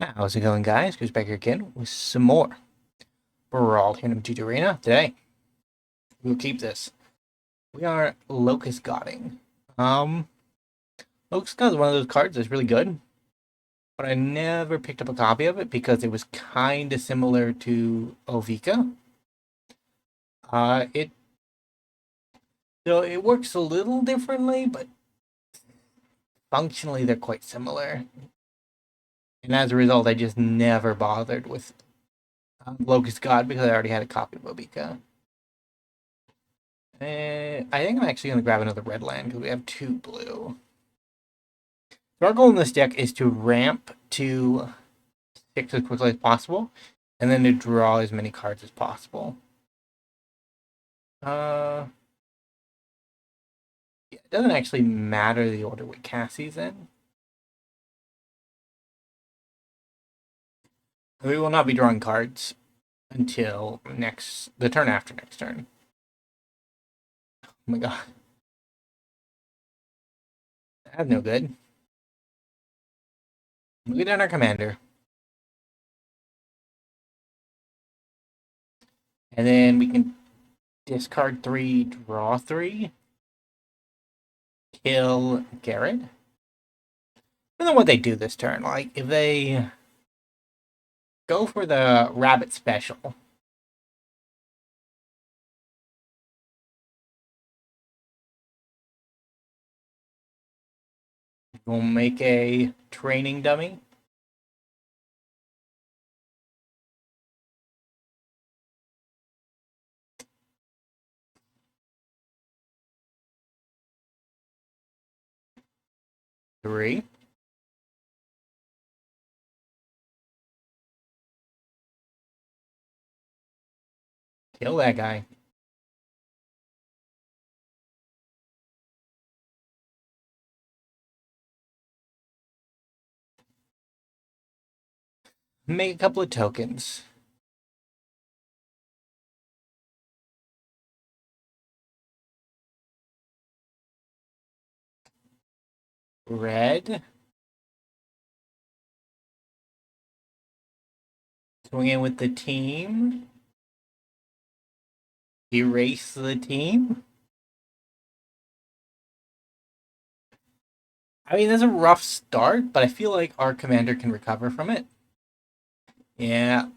How's it going, guys? Goes back here again with some more Brawl Tournament Arena. Today, we'll keep this. We are Locust Godding. Um, Locust God is one of those cards that's really good, but I never picked up a copy of it because it was kind of similar to Ovika. It it works a little differently, but functionally they're quite similar. And as a result, I just never bothered with Locust God because I already had a copy of Ovika. I think I'm actually going to grab another red land because we have 2 blue. So our goal in this deck is to ramp to 6 as quickly as possible, and then to draw as many cards as possible. Yeah, it doesn't actually matter the order we cast these in. We will not be drawing cards until the turn after next turn. Oh my god. That's no good. Look down our commander. And then we can discard 3, draw 3, kill Garrett. I don't know what they do this turn. Like, if they go for the rabbit special, we'll make a training dummy. Three. Kill that guy. Make a couple of tokens. Red. Swing in with the team. Erase the team. I mean, that's a rough start, but I feel like our commander can recover from it. Yeah.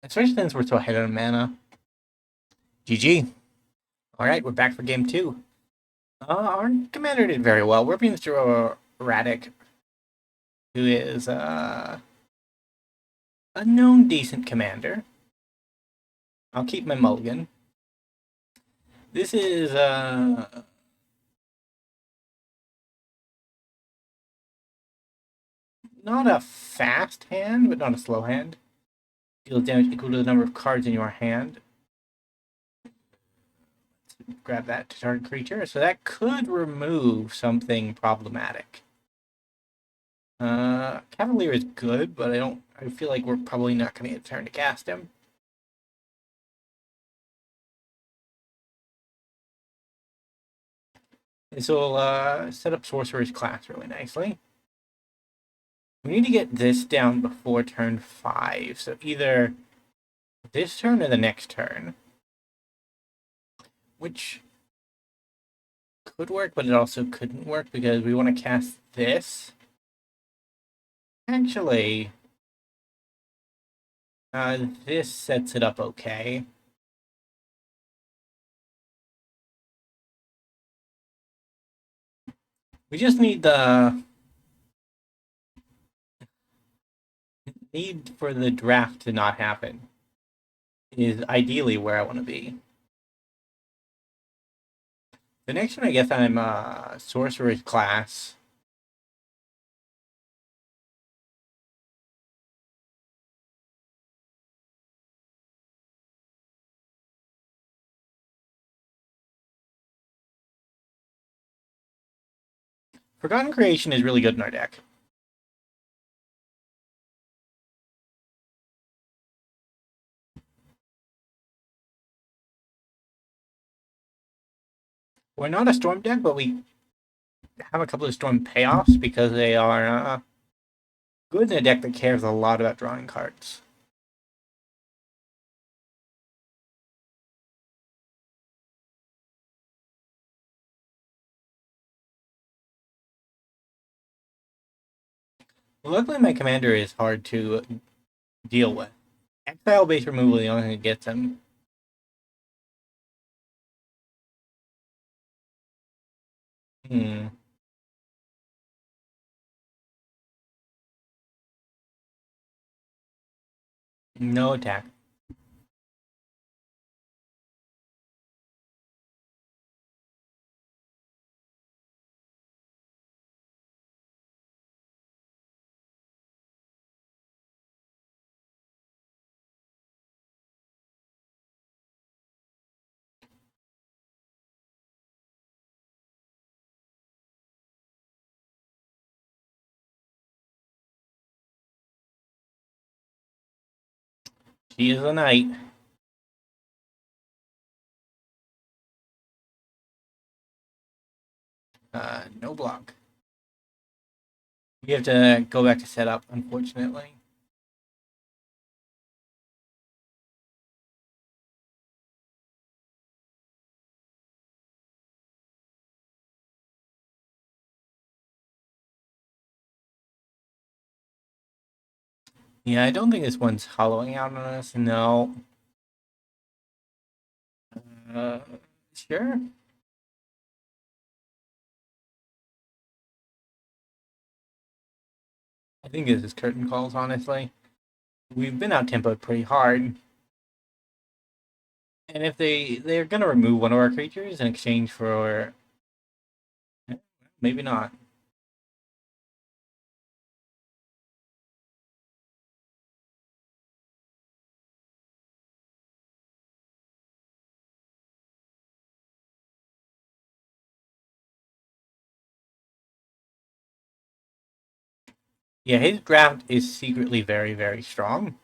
Especially since we're so ahead on mana. GG. Alright, we're back for game 2. Our commander did very well. We're being through a Radic, who is a known decent commander. I'll keep my mulligan. This is not a fast hand, but not a slow hand. Deals damage equal to the number of cards in your hand. Let's grab that to target creature. So that could remove something problematic. Cavalier is good, but I feel like we're probably not going to get a turn to cast him. This will set up Sorcerer's Class really nicely. We need to get this down before turn 5. So either this turn or the next turn. Which could work, but it also couldn't work because we want to cast this. Actually, this sets it up okay. We just need the need for the draft to not happen is ideally where I want to be. The next one, I guess I'm Sorcerer's Class. Forgotten Creation is really good in our deck. We're not a Storm deck, but we have a couple of Storm payoffs because they are Good in a deck that cares a lot about drawing cards. Luckily, my commander is hard to deal with. Exile-based removal is the only thing that gets him. No attack. She is a knight. No block. We have to go back to setup, unfortunately. Yeah, I don't think this one's hollowing out on us. No. Uh, sure. I think this is curtain calls, honestly. We've been out tempoed pretty hard. And if they're gonna remove one of our creatures in exchange for maybe not. Yeah, his draft is secretly very, very strong.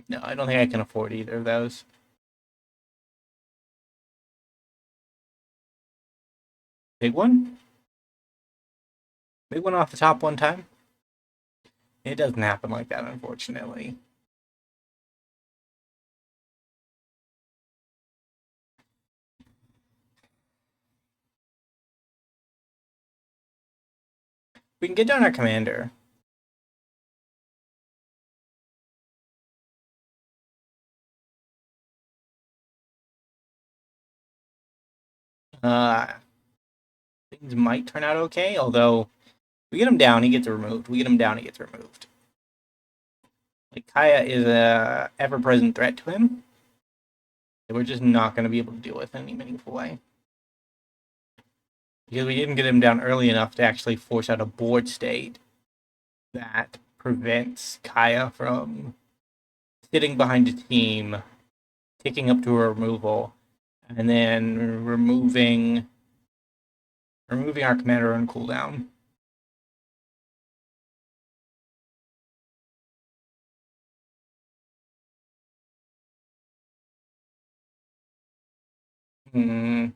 No, I don't think I can afford either of those. Big one? Big one off the top one time? It doesn't happen like that, unfortunately. We can get down our commander. Uh, things might turn out okay, although we get him down, he gets removed. We get him down, he gets removed. Like, Kaya is a ever-present threat to him that we're just not going to be able to deal with in any meaningful way. Because we didn't get him down early enough to actually force out a board state that prevents Kaya from sitting behind a team, ticking up to a removal, and then removing our commander on cooldown. Hmm.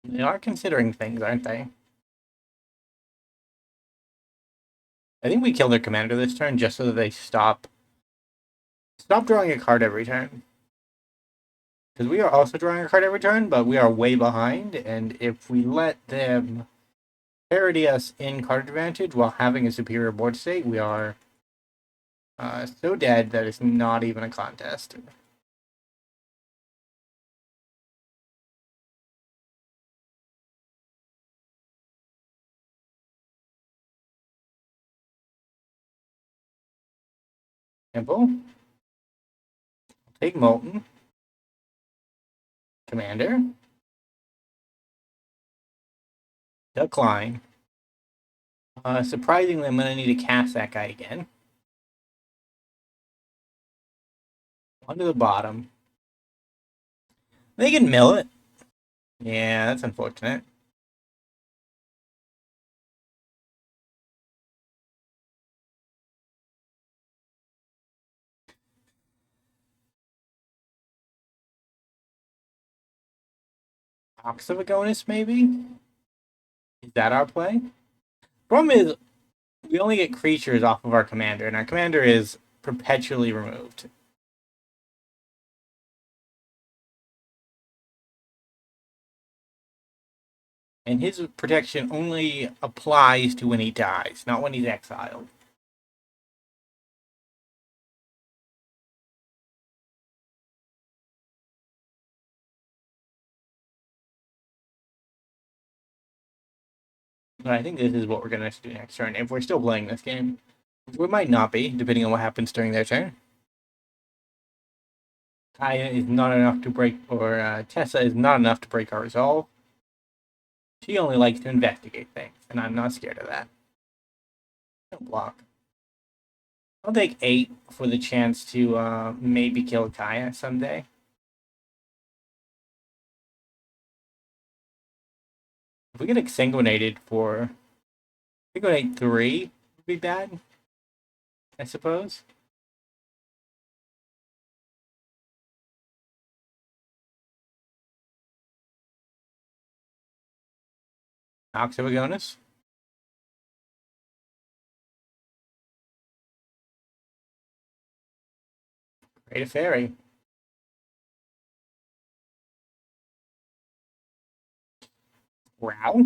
They are considering things, aren't they? I think we kill their commander this turn just so that they stop drawing a card every turn. Because we are also drawing a card every turn, but we are way behind, and if we let them parity us in card advantage while having a superior board state, we are so dead that it's not even a contest. Simple. Take Molten. Commander. Decline. Surprisingly, I'm going to need to cast that guy again. Onto the bottom. They can mill it. Yeah, that's unfortunate. Ox of Agonis, maybe? Is that our play? Problem is, we only get creatures off of our commander, and our commander is perpetually removed. And his protection only applies to when he dies, not when he's exiled. But I think this is what we're going to do next turn, if we're still playing this game. We might not be, depending on what happens during their turn. Kaya is not enough to break, or Tessa is not enough to break our resolve. She only likes to investigate things, and I'm not scared of that. Don't block. I'll take 8 for the chance to maybe kill Kaya someday. If we get exsanguinated for... Exsanguinate 3 would be bad, I suppose. Ox of Agonis. Great a fairy. Wow.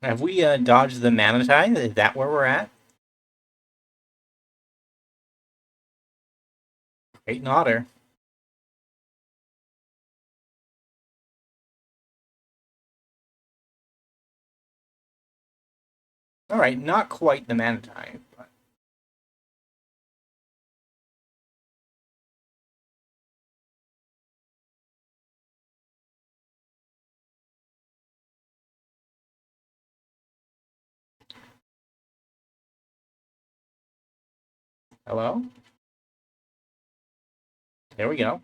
Have we dodged the mana tide? Is that where we're at? Great an otter. Alright, not quite the mana tide, but... Hello? There we go.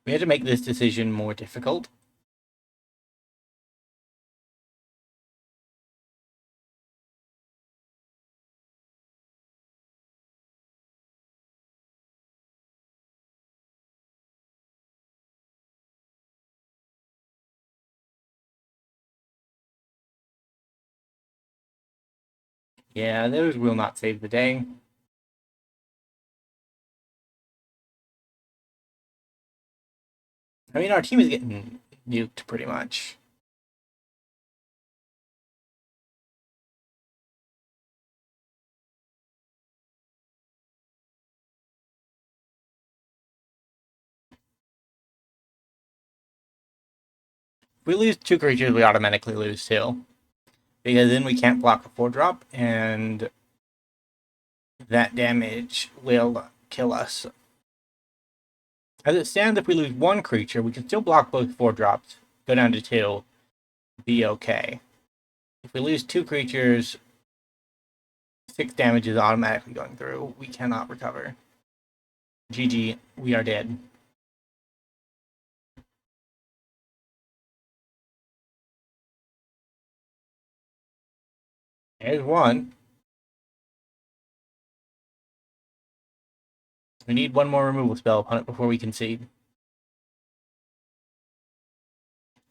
We had to make this decision more difficult. Yeah, those will not save the day. I mean, our team is getting nuked pretty much. If we lose 2 creatures, we automatically lose 2. Because then we can't block a 4-drop, and that damage will kill us. As it stands, if we lose 1 creature, we can still block both 4-drops, go down to 2, be okay. If we lose 2 creatures, 6 damage is automatically going through. We cannot recover. GG, we are dead. There's 1. We need 1 more removal spell upon it before we concede.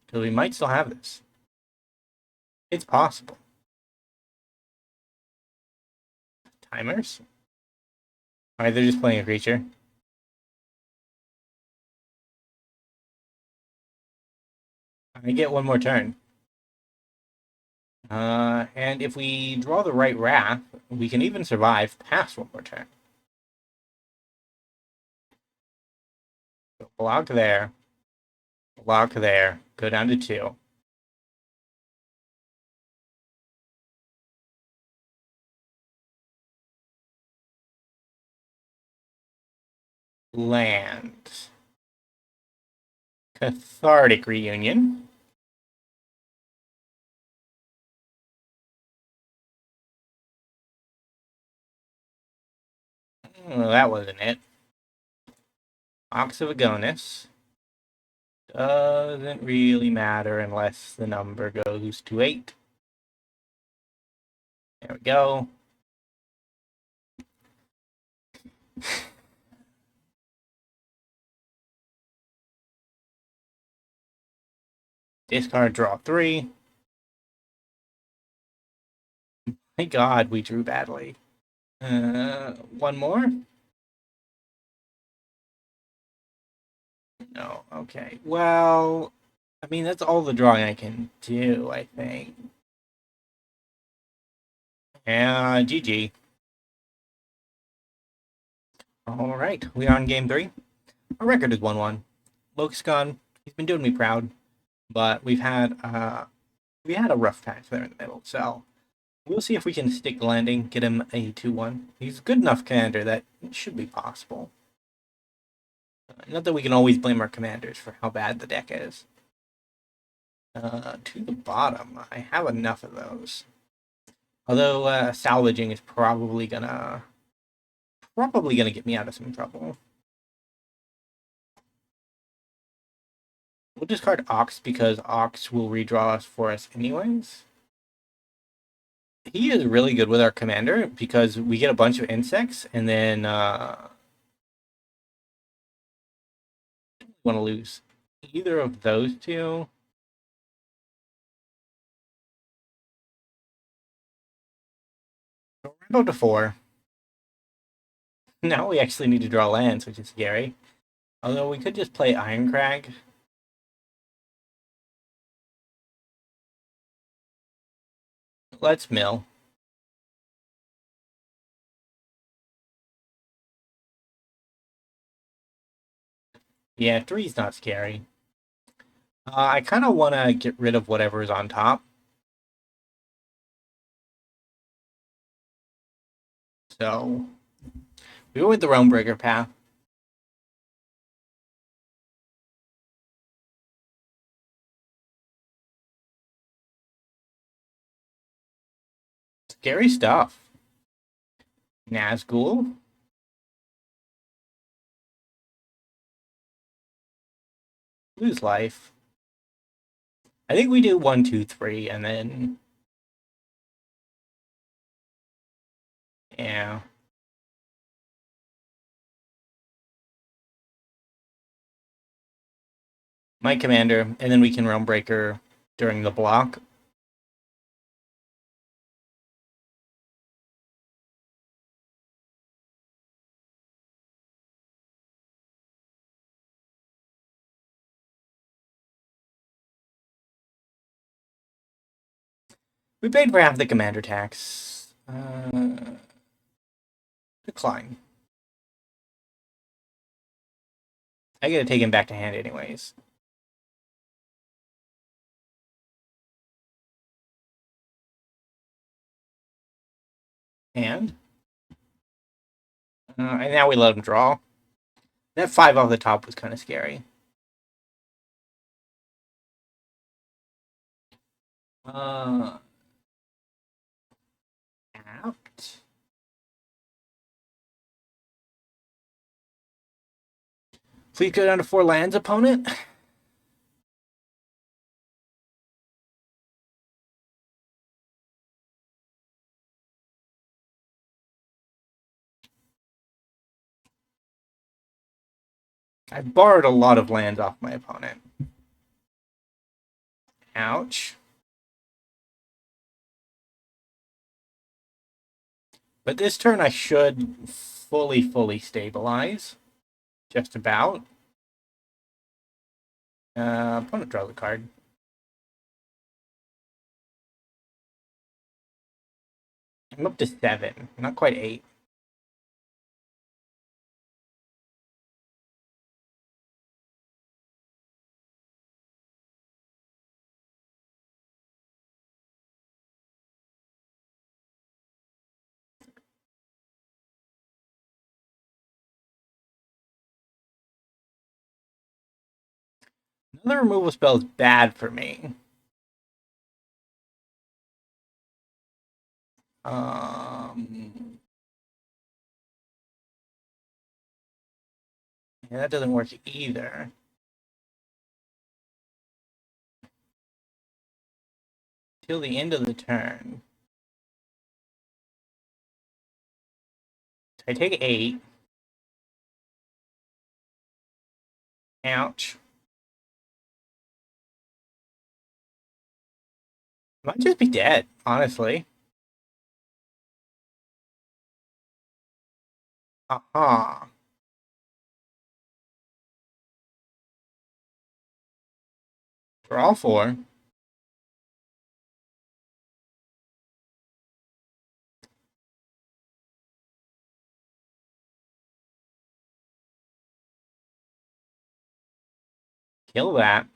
Because we might still have this. It's possible. Timers? Alright, they're just playing a creature. I get 1 more turn. And if we draw the right Wrath, we can even survive past 1 more turn. So block there. Block there. Go down to 2. Land. Cathartic Reunion. Well, that wasn't it. Ox of Agonis. Doesn't really matter unless the number goes to 8. There we go. Discard, draw 3. My god, we drew badly. One more? No, okay. Well, I mean, that's all the drawing I can do, I think. And GG. Alright, we are on game 3. Our record is 1-1. Locust God, he's been doing me proud, but we had a rough patch there in the middle, so we'll see if we can stick the landing, get him a 2-1. He's a good enough commander that it should be possible. Not that we can always blame our commanders for how bad the deck is. To the bottom, I have enough of those. Although salvaging is probably gonna get me out of some trouble. We'll discard Ox because Ox will redraw us for us anyways. He is really good with our commander because we get a bunch of insects and then want to lose either of those two. We're about to 4. Now we actually need to draw lands, which is scary. Although we could just play Irencrag. Let's mill. Yeah, 3's not scary. I kind of want to get rid of whatever is on top. So, we go with the Realmbreaker path. Scary stuff. Nazgul. Lose life. I think we do 1, 2, 3, and then... Yeah. My commander, and then we can Realmbreaker during the block. We paid for half the commander tax. Decline. I gotta take him back to hand anyways. And now we let him draw. That 5 off the top was kind of scary. Out. Please go down to 4 lands, opponent. I borrowed a lot of lands off my opponent. Ouch. But this turn I should fully stabilize. Just about. Opponent draws a card. I'm up to 7, not quite 8. Another removal spell is bad for me. Yeah, that doesn't work either. Till the end of the turn. So I take 8. Ouch. Might just be dead, honestly. Uh-huh. Draw 4. Kill that.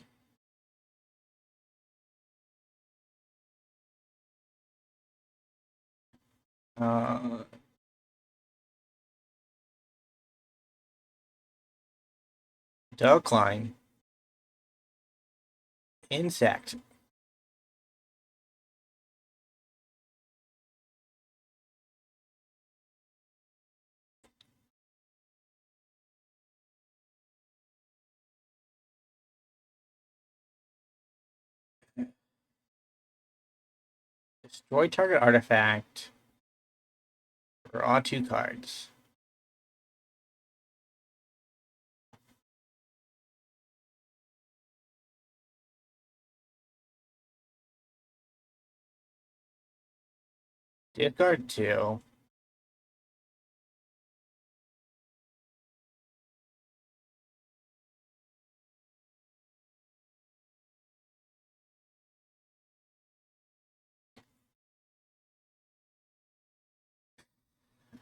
Uh, Decline. Insect. Destroy target artifact. Draw 2 cards. Discard 2.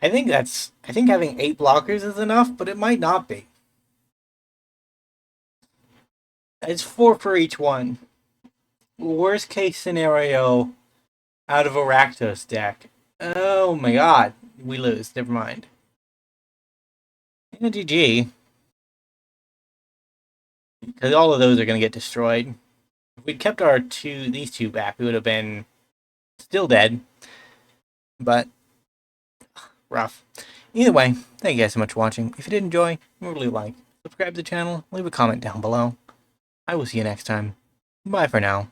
I think having 8 blockers is enough, but it might not be. It's 4 for each one. Worst case scenario out of a Rakdos deck. Oh my god. We lose. Never mind. Yeah, GG. Because all of those are going to get destroyed. If we'd kept these two back, we would have been still dead. But rough. Either way, thank you guys so much for watching. If you did enjoy, really like, subscribe to the channel, leave a comment down below. I will see you next time. Bye for now.